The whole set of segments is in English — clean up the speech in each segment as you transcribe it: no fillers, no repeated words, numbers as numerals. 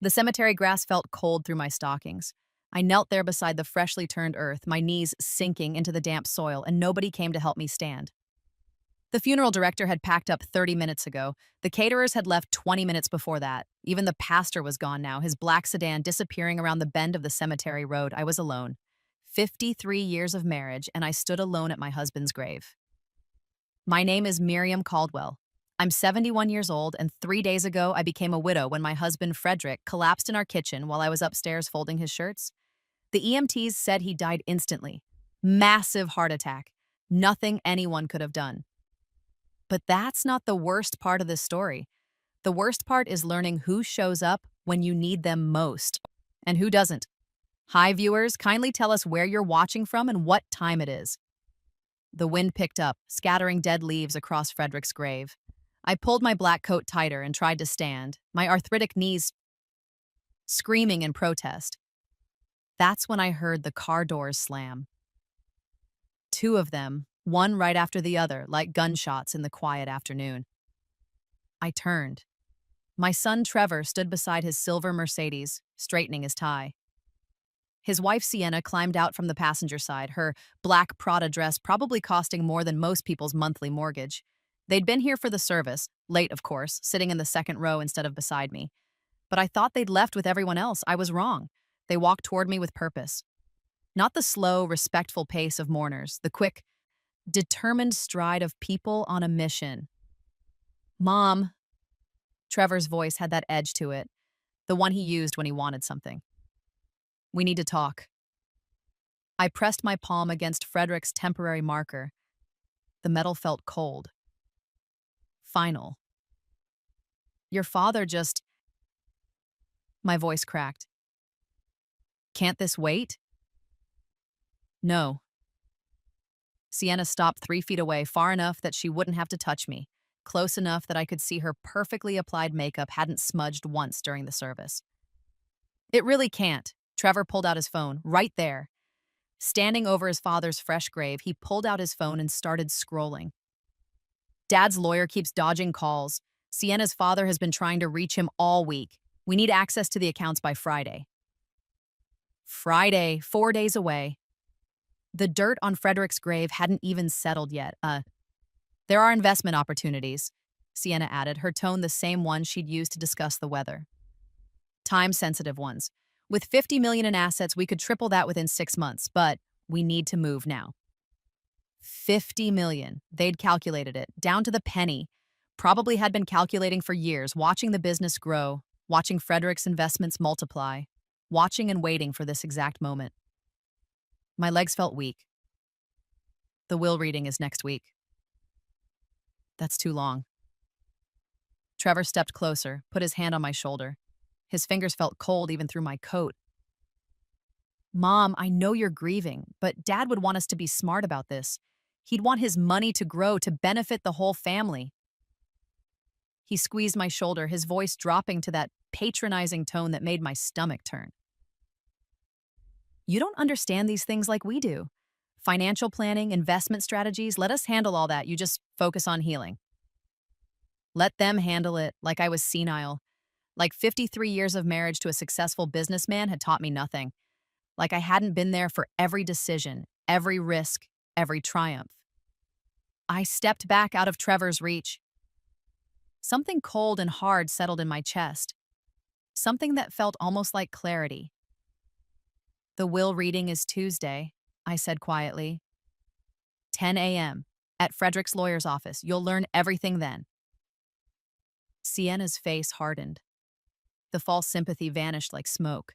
The cemetery grass felt cold through my stockings. I knelt there beside the freshly turned earth, my knees sinking into the damp soil, and nobody came to help me stand. The funeral director had packed up 30 minutes ago. The caterers had left 20 minutes before that. Even the pastor was gone now, his black sedan disappearing around the bend of the cemetery road. I was alone. 53 years of marriage, and I stood alone at my husband's grave. My name is Miriam Caldwell. I'm 71 years old, and 3 days ago I became a widow when my husband, Frederick, collapsed in our kitchen while I was upstairs folding his shirts. The EMTs said he died instantly. Massive heart attack. Nothing anyone could have done. But that's not the worst part of this story. The worst part is learning who shows up when you need them most and who doesn't. Hi, viewers, kindly tell us where you're watching from and what time it is. The wind picked up, scattering dead leaves across Frederick's grave. I pulled my black coat tighter and tried to stand, my arthritic knees screaming in protest. That's when I heard the car doors slam. Two of them, one right after the other, like gunshots in the quiet afternoon. I turned. My son Trevor stood beside his silver Mercedes, straightening his tie. His wife Sienna climbed out from the passenger side, her black Prada dress probably costing more than most people's monthly mortgage. They'd been here for the service, late of course, sitting in the second row instead of beside me. But I thought they'd left with everyone else. I was wrong. They walked toward me with purpose. Not the slow, respectful pace of mourners, the quick, determined stride of people on a mission. Mom. Trevor's voice had that edge to it, the one he used when he wanted something. We need to talk. I pressed my palm against Frederick's temporary marker. The metal felt cold. Final. Your father just... My voice cracked. Can't this wait? No. Sienna stopped 3 feet away, far enough that she wouldn't have to touch me, close enough that I could see her perfectly applied makeup hadn't smudged once during the service. It really can't. Trevor pulled out his phone, right there. Standing over his father's fresh grave, he pulled out his phone and started scrolling. Dad's lawyer keeps dodging calls. Sienna's father has been trying to reach him all week. We need access to the accounts by Friday. Friday, 4 days away. The dirt on Frederick's grave hadn't even settled yet. There are investment opportunities, Sienna added, her tone the same one she'd used to discuss the weather. Time-sensitive ones. With 50 million in assets, we could triple that within 6 months, but we need to move now. 50 million. They'd calculated it, down to the penny. Probably had been calculating for years, watching the business grow, watching Frederick's investments multiply, watching and waiting for this exact moment. My legs felt weak. The will reading is next week. That's too long. Trevor stepped closer, put his hand on my shoulder. His fingers felt cold even through my coat. Mom, I know you're grieving, but Dad would want us to be smart about this. He'd want his money to grow to benefit the whole family. He squeezed my shoulder, his voice dropping to that patronizing tone that made my stomach turn. You don't understand these things like we do. Financial planning, investment strategies, let us handle all that. You just focus on healing. Let them handle it like I was senile. Like 53 years of marriage to a successful businessman had taught me nothing. Like I hadn't been there for every decision, every risk, every triumph. I stepped back out of Trevor's reach. Something cold and hard settled in my chest. Something that felt almost like clarity. The will reading is Tuesday, I said quietly. 10 a.m. at Frederick's lawyer's office. You'll learn everything then. Sienna's face hardened. The false sympathy vanished like smoke.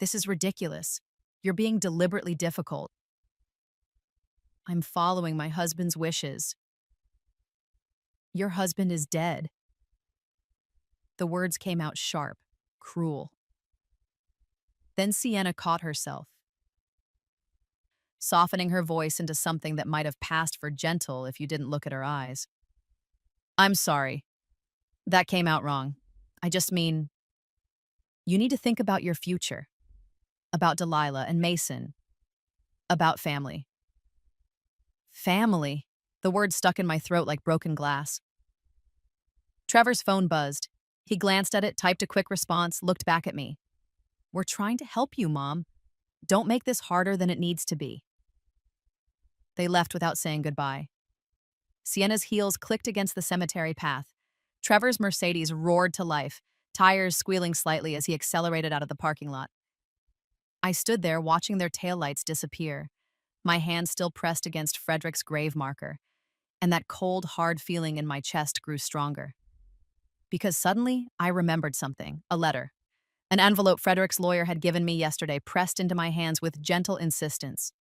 This is ridiculous. You're being deliberately difficult. I'm following my husband's wishes. Your husband is dead. The words came out sharp, cruel. Then Sienna caught herself, softening her voice into something that might have passed for gentle if you didn't look at her eyes. I'm sorry. That came out wrong. I just mean, you need to think about your future, about Delilah and Mason, about family. Family. The word stuck in my throat like broken glass. Trevor's phone buzzed. He glanced at it, typed a quick response, looked back at me. "We're trying to help you, Mom. Don't make this harder than it needs to be." They left without saying goodbye. Sienna's heels clicked against the cemetery path. Trevor's Mercedes roared to life, tires squealing slightly as he accelerated out of the parking lot. I stood there watching their taillights disappear, my hand still pressed against Frederick's grave marker, and that cold, hard feeling in my chest grew stronger. Because suddenly, I remembered something, a letter. An envelope Frederick's lawyer had given me yesterday pressed into my hands with gentle insistence.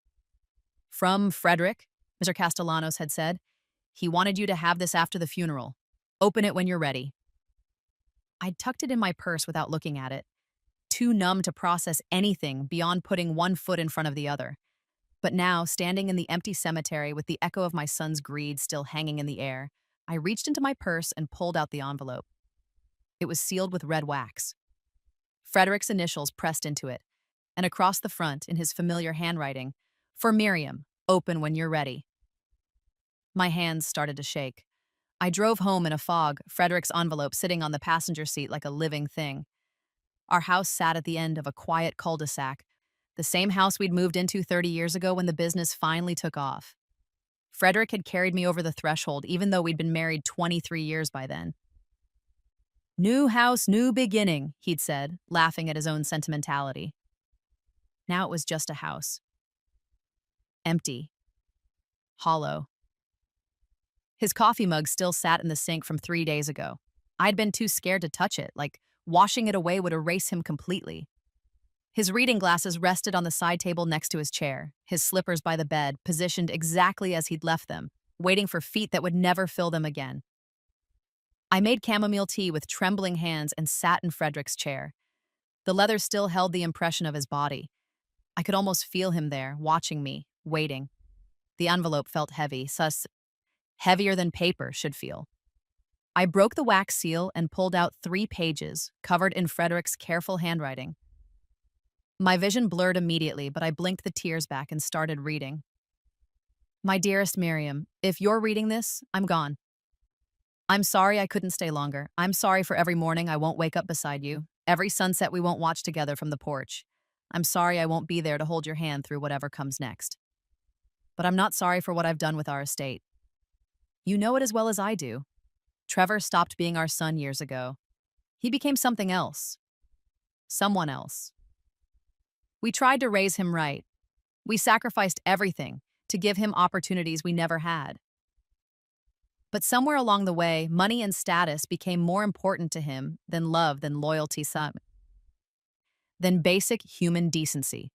"From Frederick," Mr. Castellanos had said. "He wanted you to have this after the funeral. Open it when you're ready." I'd tucked it in my purse without looking at it, too numb to process anything beyond putting one foot in front of the other. But now, standing in the empty cemetery with the echo of my son's greed still hanging in the air, I reached into my purse and pulled out the envelope. It was sealed with red wax. Frederick's initials pressed into it, and across the front, in his familiar handwriting, "For Miriam, open when you're ready." My hands started to shake. I drove home in a fog, Frederick's envelope sitting on the passenger seat like a living thing. Our house sat at the end of a quiet cul-de-sac, the same house we'd moved into 30 years ago when the business finally took off. Frederick had carried me over the threshold, even though we'd been married 23 years by then. "New house, new beginning," he'd said, laughing at his own sentimentality. Now it was just a house. Empty. Hollow. His coffee mug still sat in the sink from 3 days ago. I'd been too scared to touch it, like washing it away would erase him completely. His reading glasses rested on the side table next to his chair, his slippers by the bed, positioned exactly as he'd left them, waiting for feet that would never fill them again. I made chamomile tea with trembling hands and sat in Frederick's chair. The leather still held the impression of his body. I could almost feel him there, watching me, waiting. The envelope felt heavy, heavier than paper should feel. I broke the wax seal and pulled out 3 pages, covered in Frederick's careful handwriting. My vision blurred immediately, but I blinked the tears back and started reading. "My dearest Miriam, if you're reading this, I'm gone. I'm sorry I couldn't stay longer. I'm sorry for every morning I won't wake up beside you, every sunset we won't watch together from the porch. I'm sorry I won't be there to hold your hand through whatever comes next. But I'm not sorry for what I've done with our estate. You know it as well as I do. Trevor stopped being our son years ago. He became something else. Someone else. We tried to raise him right. We sacrificed everything to give him opportunities we never had. But somewhere along the way, money and status became more important to him than love, than loyalty, than basic human decency.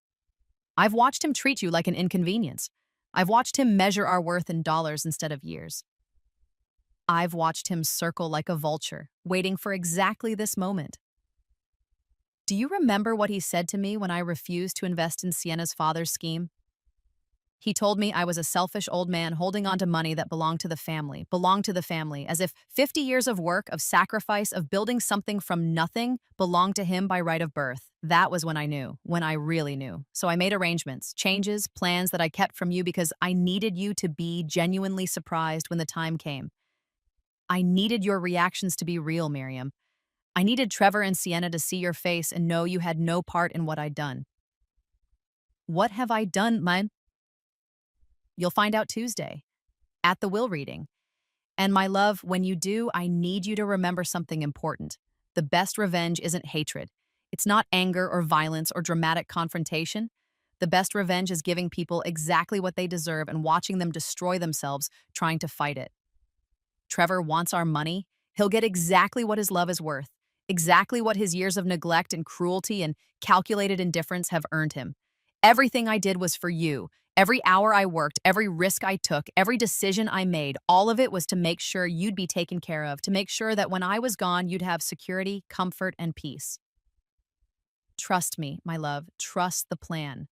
I've watched him treat you like an inconvenience. I've watched him measure our worth in dollars instead of years. I've watched him circle like a vulture, waiting for exactly this moment. Do you remember what he said to me when I refused to invest in Sienna's father's scheme? He told me I was a selfish old man holding on to money that belonged to the family, as if 50 years of work, of sacrifice, of building something from nothing belonged to him by right of birth. That was when I knew, when I really knew. So I made arrangements, changes, plans that I kept from you because I needed you to be genuinely surprised when the time came. I needed your reactions to be real, Miriam. I needed Trevor and Sienna to see your face and know you had no part in what I'd done. What have I done, mine? You'll find out Tuesday, at the will reading. And my love, when you do, I need you to remember something important. The best revenge isn't hatred. It's not anger or violence or dramatic confrontation. The best revenge is giving people exactly what they deserve and watching them destroy themselves trying to fight it. Trevor wants our money. He'll get exactly what his love is worth, exactly what his years of neglect and cruelty and calculated indifference have earned him. Everything I did was for you. Every hour I worked, every risk I took, every decision I made, all of it was to make sure you'd be taken care of, to make sure that when I was gone, you'd have security, comfort, and peace. Trust me, my love, trust the plan.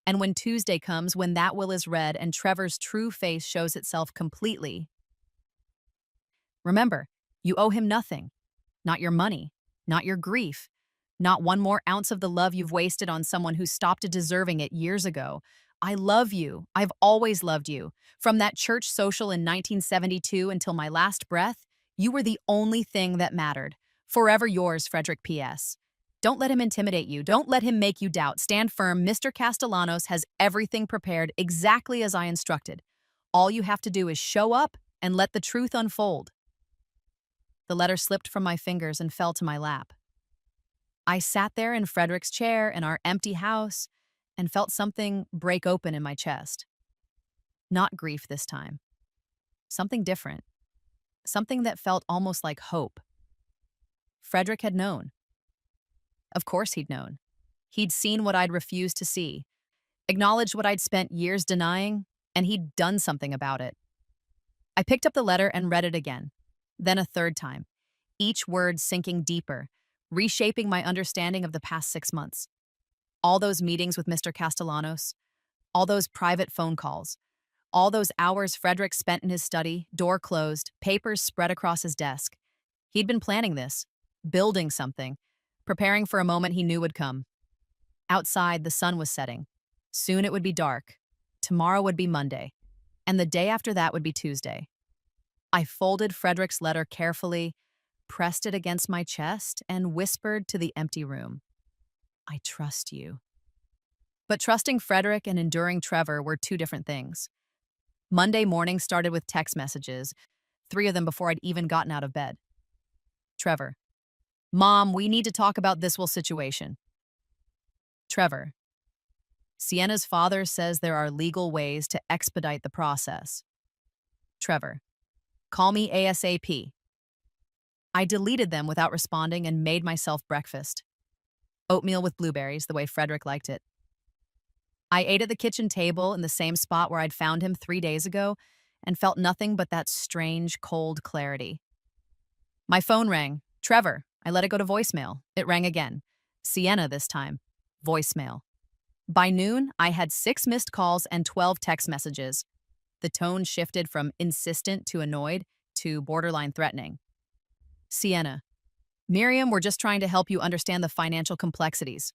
And when Tuesday comes, when that will is read and Trevor's true face shows itself completely, remember, you owe him nothing. Not your money, not your grief, not one more ounce of the love you've wasted on someone who stopped deserving it years ago. I love you. I've always loved you. From that church social in 1972 until my last breath, you were the only thing that mattered. Forever yours, Frederick P.S. Don't let him intimidate you. Don't let him make you doubt. Stand firm. Mr. Castellanos has everything prepared exactly as I instructed. All you have to do is show up and let the truth unfold. The letter slipped from my fingers and fell to my lap. I sat there in Frederick's chair in our empty house and felt something break open in my chest. Not grief this time. Something different. Something that felt almost like hope. Frederick had known. Of course he'd known. He'd seen what I'd refused to see, acknowledged what I'd spent years denying, and he'd done something about it. I picked up the letter and read it again, then a third time, each word sinking deeper, reshaping my understanding of the past 6 months. All those meetings with Mr. Castellanos, all those private phone calls, all those hours Frederick spent in his study, door closed, papers spread across his desk. He'd been planning this, building something, preparing for a moment he knew would come. Outside, the sun was setting. Soon it would be dark. Tomorrow would be Monday. And the day after that would be Tuesday. I folded Frederick's letter carefully, pressed it against my chest, and whispered to the empty room, I trust you. But trusting Frederick and enduring Trevor were two different things. Monday morning started with text messages, 3 of them before I'd even gotten out of bed. Trevor, Mom, we need to talk about this whole situation. Trevor, Sienna's father says there are legal ways to expedite the process. Trevor, call me ASAP. I deleted them without responding and made myself breakfast. Oatmeal with blueberries, the way Frederick liked it. I ate at the kitchen table in the same spot where I'd found him 3 days ago and felt nothing but that strange, cold clarity. My phone rang. Trevor. I let it go to voicemail. It rang again. Sienna this time. Voicemail. By noon, I had 6 missed calls and 12 text messages. The tone shifted from insistent to annoyed to borderline threatening. Sienna. Miriam, we're just trying to help you understand the financial complexities.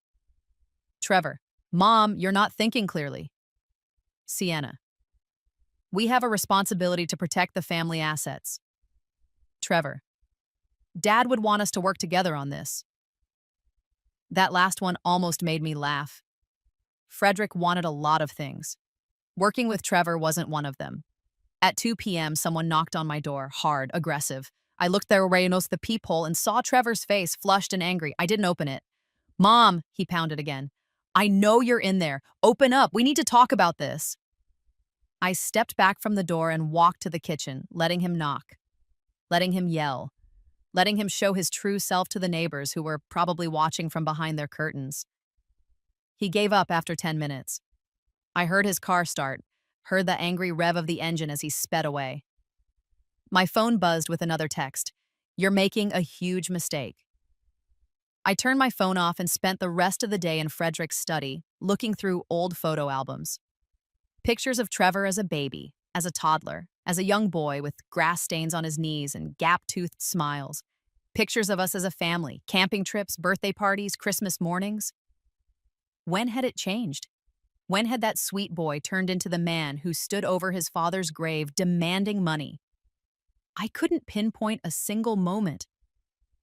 Trevor. Mom, you're not thinking clearly. Sienna. We have a responsibility to protect the family assets. Trevor. Dad would want us to work together on this. That last one almost made me laugh. Frederick wanted a lot of things. Working with Trevor wasn't one of them. At 2 p.m., someone knocked on my door, hard, aggressive. I looked their way and the peephole and saw Trevor's face, flushed and angry. I didn't open it. Mom, he pounded again. I know you're in there. Open up. We need to talk about this. I stepped back from the door and walked to the kitchen, letting him knock, letting him yell, letting him show his true self to the neighbors who were probably watching from behind their curtains. He gave up after 10 minutes. I heard his car start, heard the angry rev of the engine as he sped away. My phone buzzed with another text. You're making a huge mistake. I turned my phone off and spent the rest of the day in Frederick's study, looking through old photo albums. Pictures of Trevor as a baby, as a toddler, as a young boy with grass stains on his knees and gap-toothed smiles. Pictures of us as a family, camping trips, birthday parties, Christmas mornings. When had it changed? When had that sweet boy turned into the man who stood over his father's grave demanding money? I couldn't pinpoint a single moment.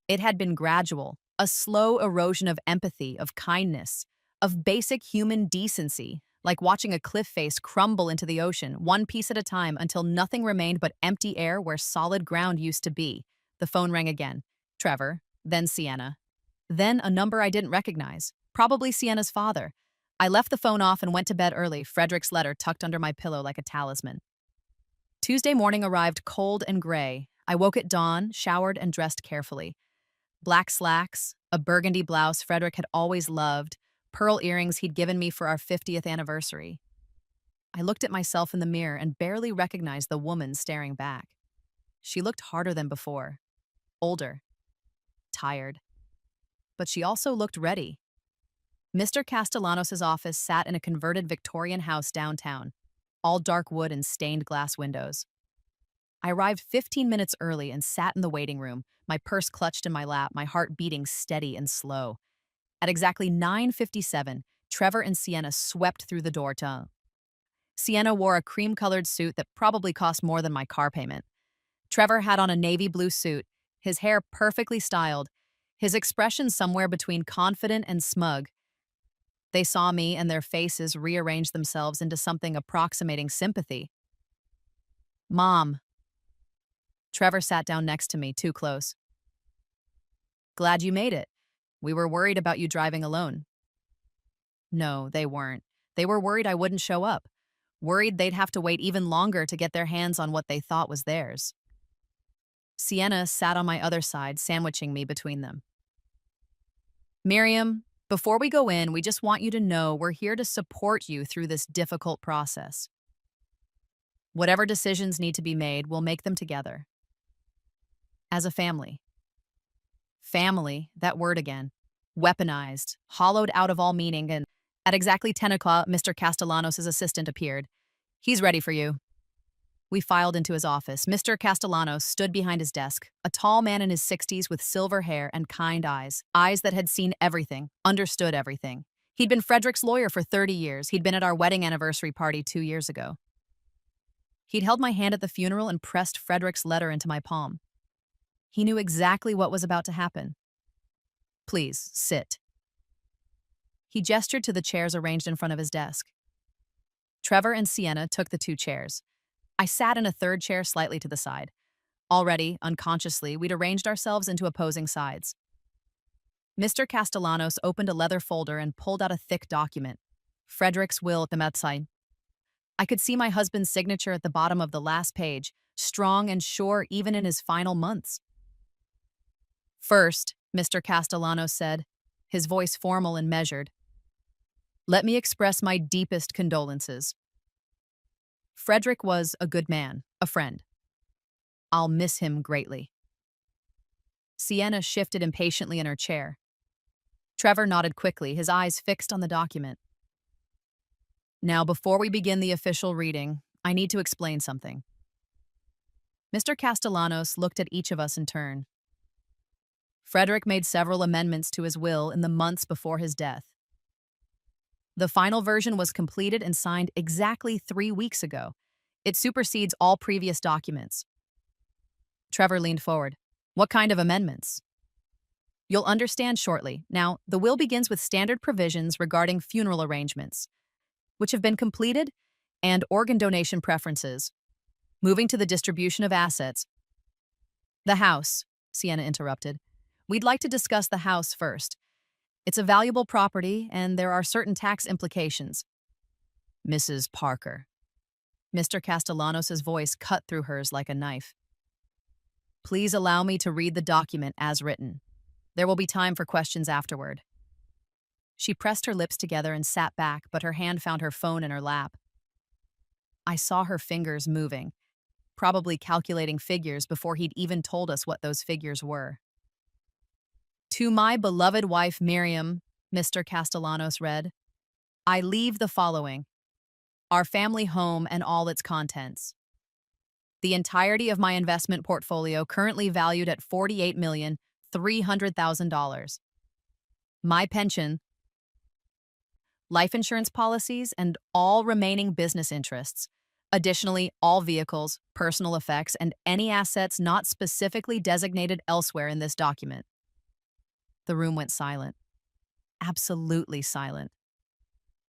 It had been gradual, a slow erosion of empathy, of kindness, of basic human decency, like watching a cliff face crumble into the ocean, one piece at a time until nothing remained but empty air where solid ground used to be. The phone rang again. Trevor, then Sienna. Then a number I didn't recognize, probably Sienna's father. I left the phone off and went to bed early, Frederick's letter tucked under my pillow like a talisman. Tuesday morning arrived cold and gray. I woke at dawn, showered and dressed carefully. Black slacks, a burgundy blouse Frederick had always loved, pearl earrings he'd given me for our 50th anniversary. I looked at myself in the mirror and barely recognized the woman staring back. She looked harder than before, older, tired. But she also looked ready. Mr. Castellanos' office sat in a converted Victorian house downtown, all dark wood and stained glass windows. I arrived 15 minutes early and sat in the waiting room, my purse clutched in my lap, my heart beating steady and slow. At exactly 9:57, Trevor and Sienna swept through the door to... Sienna wore a cream-colored suit that probably cost more than my car payment. Trevor had on a navy blue suit, his hair perfectly styled, his expression somewhere between confident and smug. They saw me and their faces rearranged themselves into something approximating sympathy. Mom. Trevor sat down next to me, too close. Glad you made it. We were worried about you driving alone. No, they weren't. They were worried I wouldn't show up. Worried they'd have to wait even longer to get their hands on what they thought was theirs. Sienna sat on my other side, sandwiching me between them. Miriam, before we go in, we just want you to know we're here to support you through this difficult process. Whatever decisions need to be made, we'll make them together. As a family. Family, that word again. Weaponized, hollowed out of all meaning, and at exactly 10 o'clock, Mr. Castellanos' assistant appeared. He's ready for you. We filed into his office. Mr. Castellanos stood behind his desk, a tall man in his 60s with silver hair and kind eyes that had seen everything, understood everything. He'd been Frederick's lawyer for 30 years. He'd been at our wedding anniversary party 2 years ago. He'd held my hand at the funeral and pressed Frederick's letter into my palm. He knew exactly what was about to happen. Please, sit. He gestured to the chairs arranged in front of his desk. Trevor and Sienna took the 2 chairs. I sat in a third chair slightly to the side. Already, unconsciously, we'd arranged ourselves into opposing sides. Mr. Castellanos opened a leather folder and pulled out a thick document. Frederick's will at the bedside. I could see my husband's signature at the bottom of the last page, strong and sure even in his final months. First, Mr. Castellanos said, his voice formal and measured, let me express my deepest condolences. Frederick was a good man, a friend. I'll miss him greatly. Sienna shifted impatiently in her chair. Trevor nodded quickly, his eyes fixed on the document. Now, before we begin the official reading, I need to explain something. Mr. Castellanos looked at each of us in turn. Frederick made several amendments to his will in the months before his death. The final version was completed and signed exactly 3 weeks ago. It supersedes all previous documents. Trevor leaned forward. What kind of amendments? You'll understand shortly. Now, the will begins with standard provisions regarding funeral arrangements, which have been completed, and organ donation preferences. Moving to the distribution of assets. The house, Sienna interrupted. We'd like to discuss the house first. It's a valuable property, and there are certain tax implications. Mrs. Parker. Mr. Castellanos' voice cut through hers like a knife. Please allow me to read the document as written. There will be time for questions afterward. She pressed her lips together and sat back, but her hand found her phone in her lap. I saw her fingers moving, probably calculating figures before he'd even told us what those figures were. To my beloved wife Miriam, Mr. Castellanos read, I leave the following: our family home and all its contents. The entirety of my investment portfolio currently valued at $48,300,000. My pension, life insurance policies, and all remaining business interests. Additionally, all vehicles, personal effects, and any assets not specifically designated elsewhere in this document. The room went silent. Absolutely silent.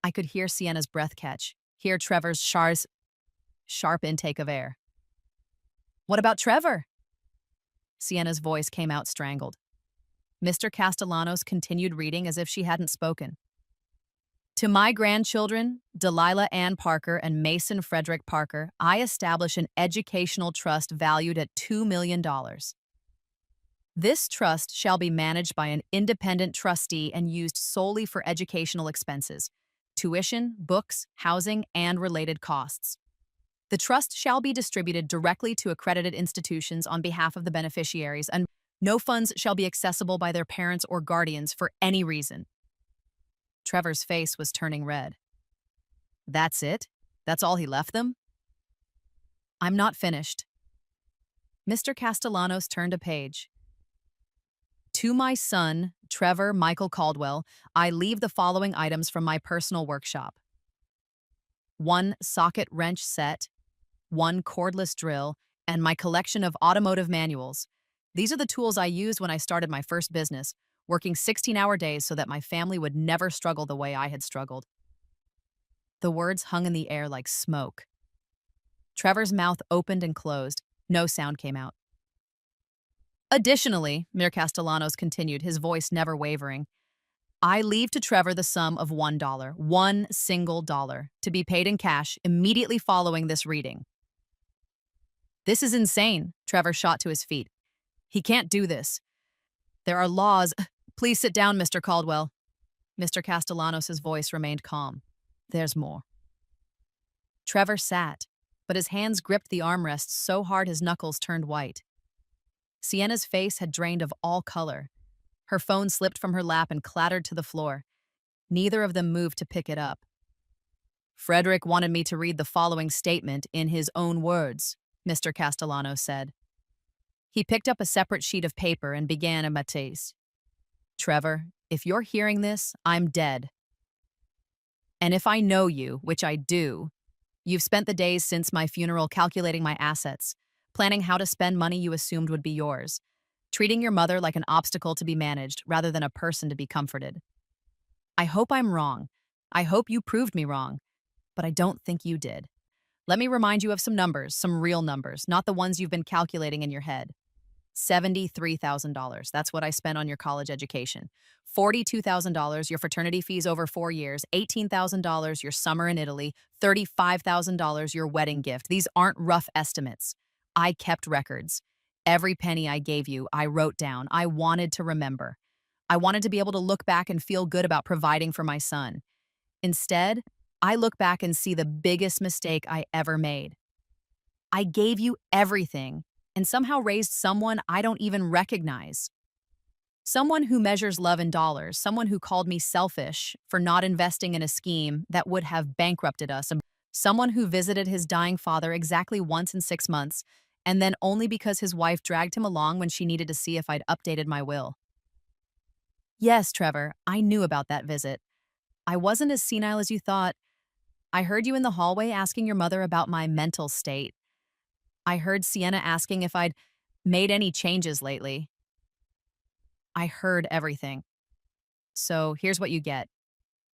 I could hear Sienna's breath catch, hear Trevor's sharp intake of air. What about Trevor? Sienna's voice came out strangled. Mr. Castellanos continued reading as if she hadn't spoken. To my grandchildren, Delilah Ann Parker and Mason Frederick Parker, I establish an educational trust valued at $2 million. This trust shall be managed by an independent trustee and used solely for educational expenses, tuition, books, housing, and related costs. The trust shall be distributed directly to accredited institutions on behalf of the beneficiaries, and no funds shall be accessible by their parents or guardians for any reason. Trevor's face was turning red. That's it? That's all he left them? I'm not finished. Mr. Castellanos turned a page. To my son, Trevor Michael Caldwell, I leave the following items from my personal workshop. 1 socket wrench set, 1 cordless drill, and my collection of automotive manuals. These are the tools I used when I started my first business, working 16-hour days so that my family would never struggle the way I had struggled. The words hung in the air like smoke. Trevor's mouth opened and closed. No sound came out. Additionally, Mir Castellanos continued, his voice never wavering, I leave to Trevor the sum of $1, one single dollar, to be paid in cash immediately following this reading. This is insane, Trevor shot to his feet. He can't do this. There are laws. Please sit down, Mr. Caldwell. Mr. Castellanos' voice remained calm. There's more. Trevor sat, but his hands gripped the armrests so hard his knuckles turned white. Sienna's face had drained of all color. Her phone slipped from her lap and clattered to the floor. Neither of them moved to pick it up. Frederick wanted me to read the following statement in his own words, Mr. Castellanos said. He picked up a separate sheet of paper and began a matisse. Trevor, if you're hearing this, I'm dead. And if I know you, which I do, you've spent the days since my funeral calculating my assets, planning how to spend money you assumed would be yours, treating your mother like an obstacle to be managed rather than a person to be comforted. I hope I'm wrong. I hope you proved me wrong, but I don't think you did. Let me remind you of some numbers, some real numbers, not the ones you've been calculating in your head. $73,000. That's what I spent on your college education. $42,000, your fraternity fees over 4 years. $18,000, your summer in Italy. $35,000, your wedding gift. These aren't rough estimates. I kept records. Every penny I gave you, I wrote down. I wanted to remember. I wanted to be able to look back and feel good about providing for my son. Instead, I look back and see the biggest mistake I ever made. I gave you everything and somehow raised someone I don't even recognize. Someone who measures love in dollars, someone who called me selfish for not investing in a scheme that would have bankrupted us, someone who visited his dying father exactly once in 6 months, and then only because his wife dragged him along when she needed to see if I'd updated my will. Yes, Trevor, I knew about that visit. I wasn't as senile as you thought. I heard you in the hallway asking your mother about my mental state. I heard Sienna asking if I'd made any changes lately. I heard everything. So here's what you get.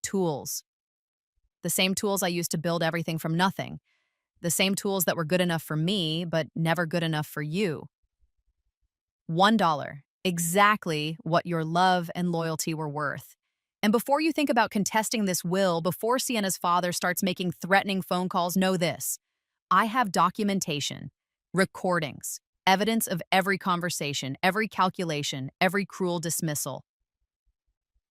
Tools. The same tools I used to build everything from nothing. The same tools that were good enough for me, but never good enough for you. $1. Exactly what your love and loyalty were worth. And before you think about contesting this will, before Sienna's father starts making threatening phone calls, know this. I have documentation, recordings, evidence of every conversation, every calculation, every cruel dismissal.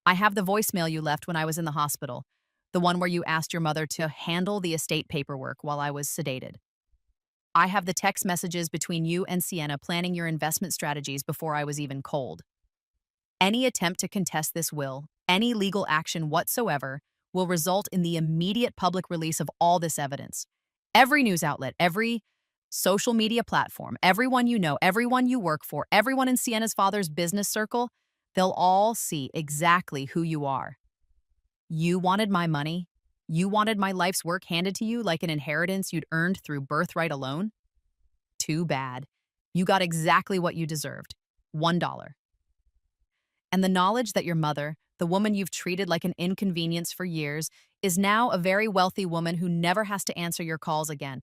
I have the voicemail you left when I was in the hospital, the one where you asked your mother to handle the estate paperwork while I was sedated. I have the text messages between you and Sienna planning your investment strategies before I was even cold. Any attempt to contest this will, any legal action whatsoever, will result in the immediate public release of all this evidence. Every news outlet, every social media platform, everyone you know, everyone you work for, everyone in Sienna's father's business circle, they'll all see exactly who you are. You wanted my money. You wanted my life's work handed to you like an inheritance you'd earned through birthright alone? Too bad. You got exactly what you deserved. $1. And the knowledge that your mother, the woman you've treated like an inconvenience for years, is now a very wealthy woman who never has to answer your calls again.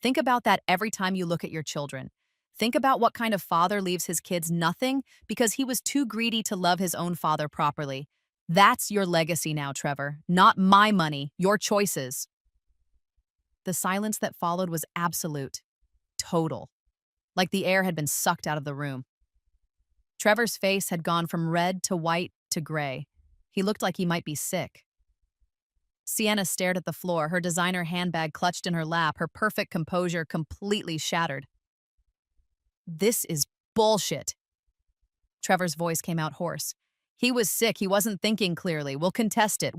Think about that every time you look at your children. Think about what kind of father leaves his kids nothing because he was too greedy to love his own father properly. That's your legacy now, Trevor. Not my money, your choices. The silence that followed was absolute, total, like the air had been sucked out of the room. Trevor's face had gone from red to white to gray. He looked like he might be sick. Sienna stared at the floor, her designer handbag clutched in her lap, her perfect composure completely shattered. This is bullshit. Trevor's voice came out hoarse. He was sick. He wasn't thinking clearly. We'll contest it.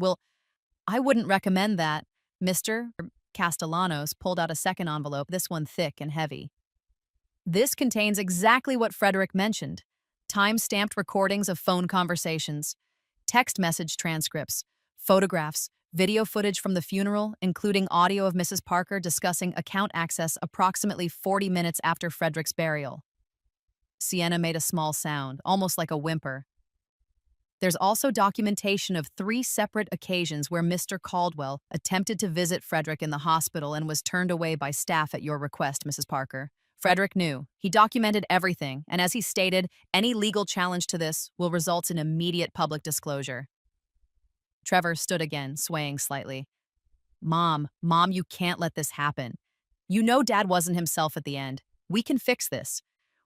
I wouldn't recommend that. Mr. Castellanos pulled out a second envelope, this one thick and heavy. This contains exactly what Frederick mentioned. Time-stamped recordings of phone conversations, text message transcripts, photographs, video footage from the funeral, including audio of Mrs. Parker discussing account access approximately 40 minutes after Frederick's burial. Sienna made a small sound, almost like a whimper. There's also documentation of 3 separate occasions where Mr. Caldwell attempted to visit Frederick in the hospital and was turned away by staff at your request, Mrs. Parker. Frederick knew. He documented everything, and as he stated, any legal challenge to this will result in immediate public disclosure. Trevor stood again, swaying slightly. Mom, you can't let this happen. You know Dad wasn't himself at the end. We can fix this.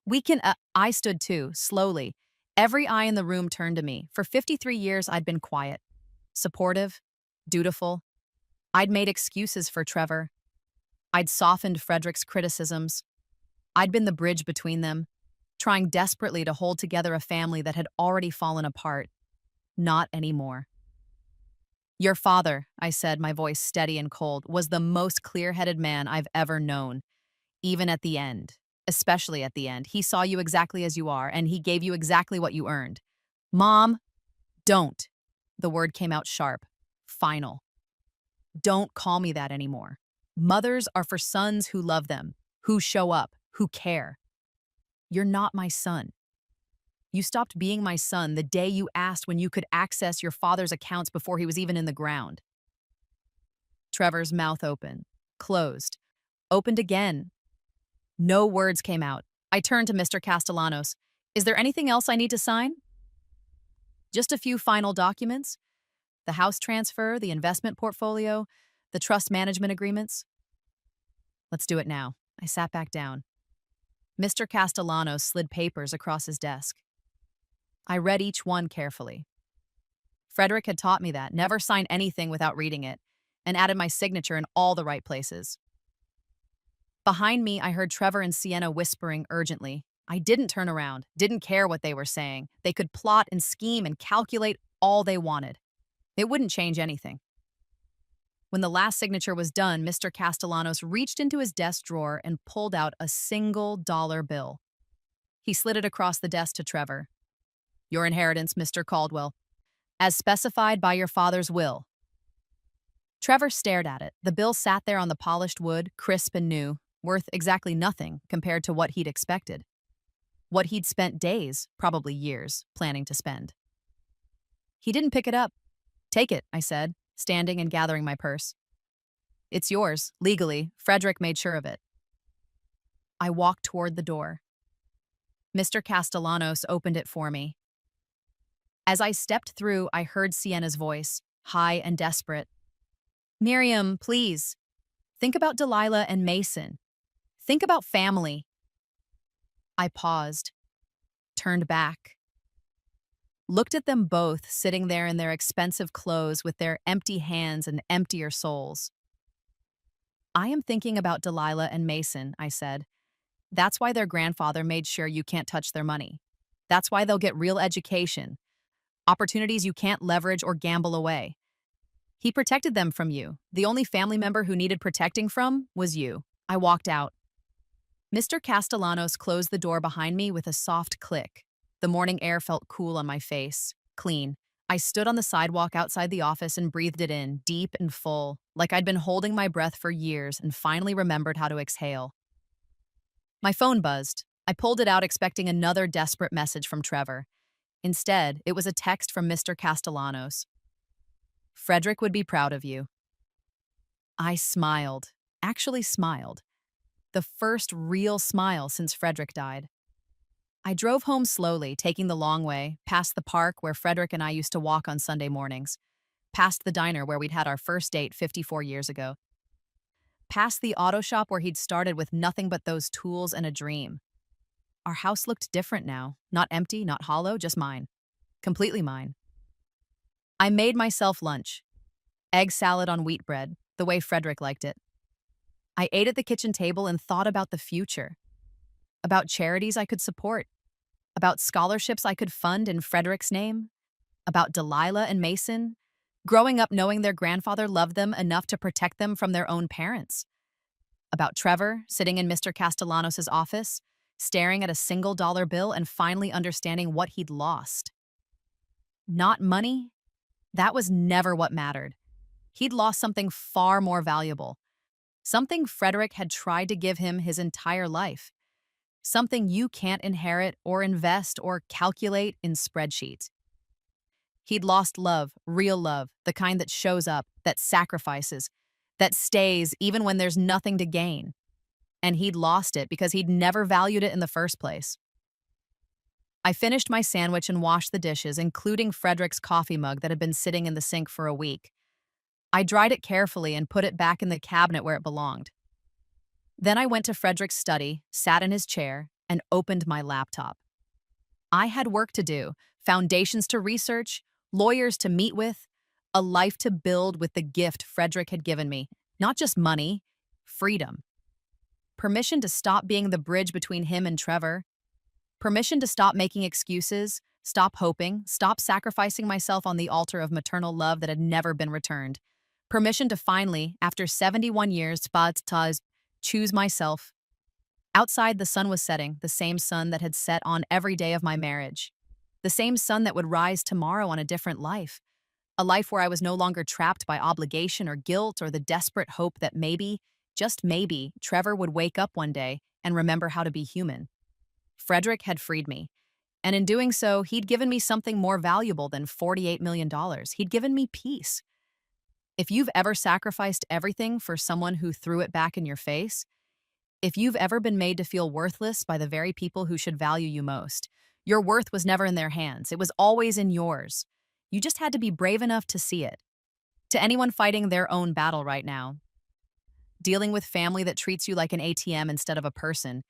We can, I stood too, slowly. Every eye in the room turned to me. For 53 years, I'd been quiet, supportive, dutiful. I'd made excuses for Trevor. I'd softened Frederick's criticisms. I'd been the bridge between them, trying desperately to hold together a family that had already fallen apart. Not anymore. Your father, I said, my voice steady and cold, was the most clear-headed man I've ever known, even at the end. Especially at the end. He saw you exactly as you are, and he gave you exactly what you earned. Mom, don't. The word came out sharp, final. Don't call me that anymore. Mothers are for sons who love them, who show up, who care. You're not my son. You stopped being my son the day you asked when you could access your father's accounts before he was even in the ground. Trevor's mouth opened, closed, opened again. No words came out. I turned to Mr. Castellanos. Is there anything else I need to sign? Just a few final documents. The house transfer, the investment portfolio, the trust management agreements. Let's do it now. I sat back down. Mr. Castellanos slid papers across his desk. I read each one carefully. Frederick had taught me that, never sign anything without reading it, and added my signature in all the right places. Behind me, I heard Trevor and Sienna whispering urgently. I didn't turn around, didn't care what they were saying. They could plot and scheme and calculate all they wanted. It wouldn't change anything. When the last signature was done, Mr. Castellanos reached into his desk drawer and pulled out a single dollar bill. He slid it across the desk to Trevor. Your inheritance, Mr. Caldwell, as specified by your father's will. Trevor stared at it. The bill sat there on the polished wood, crisp and new, worth exactly nothing compared to what he'd expected. What he'd spent days, probably years, planning to spend. He didn't pick it up. Take it, I said, standing and gathering my purse. It's yours, legally. Frederick made sure of it. I walked toward the door. Mr. Castellanos opened it for me. As I stepped through, I heard Sienna's voice, high and desperate. Miriam, please. Think about Delilah and Mason. Think about family. I paused, turned back, looked at them both sitting there in their expensive clothes with their empty hands and emptier souls. I am thinking about Delilah and Mason, I said. That's why their grandfather made sure you can't touch their money. That's why they'll get real education, opportunities you can't leverage or gamble away. He protected them from you. The only family member who needed protecting from was you. I walked out. Mr. Castellanos closed the door behind me with a soft click. The morning air felt cool on my face, clean. I stood on the sidewalk outside the office and breathed it in, deep and full, like I'd been holding my breath for years and finally remembered how to exhale. My phone buzzed. I pulled it out expecting another desperate message from Trevor. Instead, it was a text from Mr. Castellanos. Frederick would be proud of you. I smiled, actually smiled. The first real smile since Frederick died. I drove home slowly, taking the long way, past the park where Frederick and I used to walk on Sunday mornings, past the diner where we'd had our first date 54 years ago, past the auto shop where he'd started with nothing but those tools and a dream. Our house looked different now, not empty, not hollow, just mine. Completely mine. I made myself lunch. Egg salad on wheat bread, the way Frederick liked it. I ate at the kitchen table and thought about the future. About charities I could support. About scholarships I could fund in Frederick's name. About Delilah and Mason. Growing up knowing their grandfather loved them enough to protect them from their own parents. About Trevor sitting in Mr. Castellanos' office, staring at a single dollar bill and finally understanding what he'd lost. Not money. That was never what mattered. He'd lost something far more valuable. Something Frederick had tried to give him his entire life. something you can't inherit or invest or calculate in spreadsheets. He'd lost love, real love, the kind that shows up, that sacrifices, that stays even when there's nothing to gain. And he'd lost it because he'd never valued it in the first place. I finished my sandwich and washed the dishes, including Frederick's coffee mug that had been sitting in the sink for a week. I dried it carefully and put it back in the cabinet where it belonged. Then I went to Frederick's study, sat in his chair, and opened my laptop. I had work to do, foundations to research, lawyers to meet with, a life to build with the gift Frederick had given me. Not just money, freedom. Permission to stop being the bridge between him and Trevor. Permission to stop making excuses, stop hoping, stop sacrificing myself on the altar of maternal love that had never been returned. Permission to finally, after 71 years, choose myself. Outside, the sun was setting, the same sun that had set on every day of my marriage. The same sun that would rise tomorrow on a different life. A life where I was no longer trapped by obligation or guilt or the desperate hope that maybe, just maybe, Trevor would wake up one day and remember how to be human. Frederick had freed me. And in doing so, he'd given me something more valuable than $48 million. He'd given me peace. If you've ever sacrificed everything for someone who threw it back in your face, if you've ever been made to feel worthless by the very people who should value you most, your worth was never in their hands. It was always in yours. You just had to be brave enough to see it. To anyone fighting their own battle right now, dealing with family that treats you like an ATM instead of a person,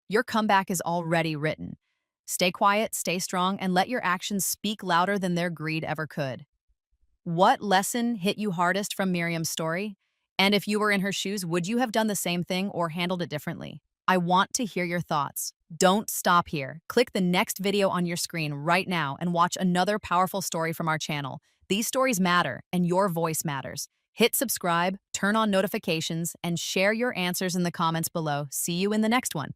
your comeback is already written. Stay quiet, stay strong, and let your actions speak louder than their greed ever could. What lesson hit you hardest from Miriam's story? And if you were in her shoes, would you have done the same thing or handled it differently? I want to hear your thoughts. Don't stop here. Click the next video on your screen right now and watch another powerful story from our channel. These stories matter, and your voice matters. Hit subscribe, turn on notifications, and share your answers in the comments below. See you in the next one.